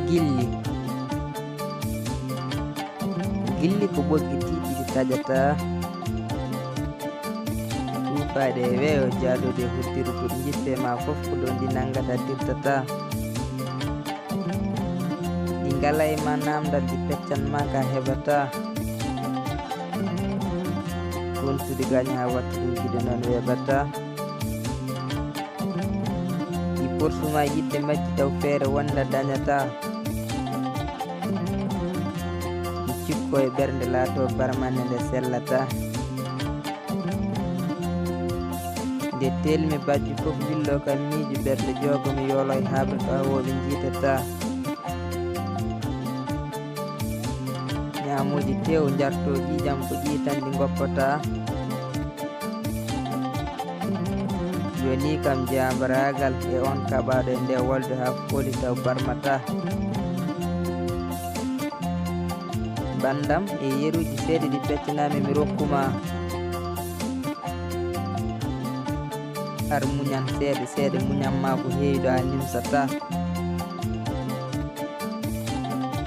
Gilli. Gilli ko ɓoggi tiiɗiɗi taƴata tuufaade e weeyo jaadude huddirgo jippe ma fof ko ɗon ɗi nanngata dirtata. Ɗi ngala e ma namdal ɗi peccan ma ka heɓata. Wontude gañ ha wattuɗum noon weeɓata. Ɗi porsuma yidde majji taw feere wonda dañata. Ɗi cikko e ɓernde laato barmanne nde sellata. Nde telmi bajji fof willo kam miiji ɓernde joogo mi yoolo e haɓre to awoɓe jiitata. Ñaamuji tew jarto ƴiƴam ko ƴiitan ɗi goppata. Joni kam jambaragal e on kaɓaɗo e nde wolde ha foli taw barmata. Bandam e yeruji seeɗa ɗi peccanami mi rokkuma. Har muñan seeɗa seeɗa muñanma ko heewi ɗo a nimsata.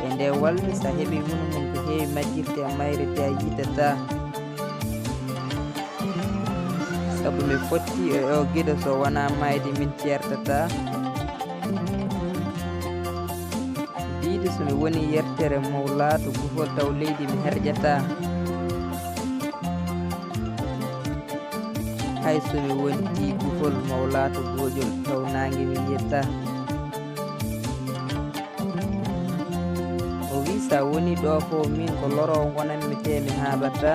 E nde wolde sa heeɓi wunu mum ko heewi majjirte a mayrete a yitata. Sabu mi fotti e o giɗo so wona mayde min ceertata. Biide somi woni yertere mawlaato gufol taw leydi mi herƴata. Hay somi wonti gufol mawlaato goojol taw naange mi yetta. O wi sa woni ɗo fo min ko loro gonanmi te mi haɓata.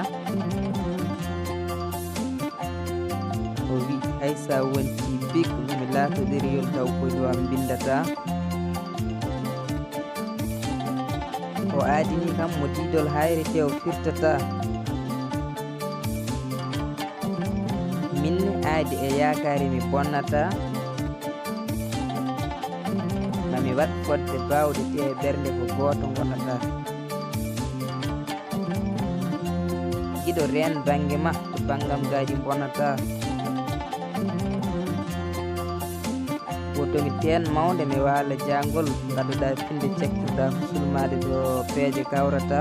O wi hay sa wonti big mi laatodiriyol taw ko am bindata. O aadini kam mo diidol hayre tew firtata. Minne aadi e yaakaari mi bonnata. Mami wat fodde bawde te e ɓernde ko gooto gonata. Giɗo reen bange ma to bangam gaaji bonata. Wotomi teen mawnde mi waala jangol gaddoɗa finde cektirɗa sulmade ɗo peeje kawrata.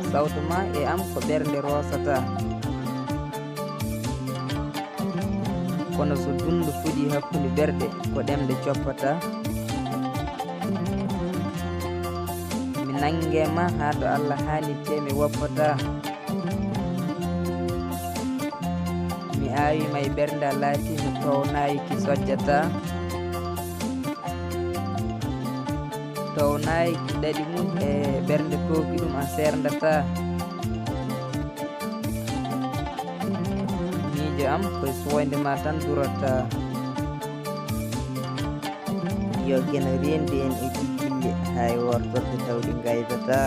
Sawtu ma e am ko ɓernde rosata. Kono so dundu fuɗi hakkunde ɓerɗe ko ɗemde coppata. Mi nanguema ha to Allah haalite mi woppata. Mi aawima e ɓernde a laati mi townayi ki sojjata. Townayi ki ɗaɗi mum e ɓernde koki ɗum a serdata. Miijo am koye soyde ma tan durata. Yo geno rendi en e jiggille hay wortorde tawɗi gaybata.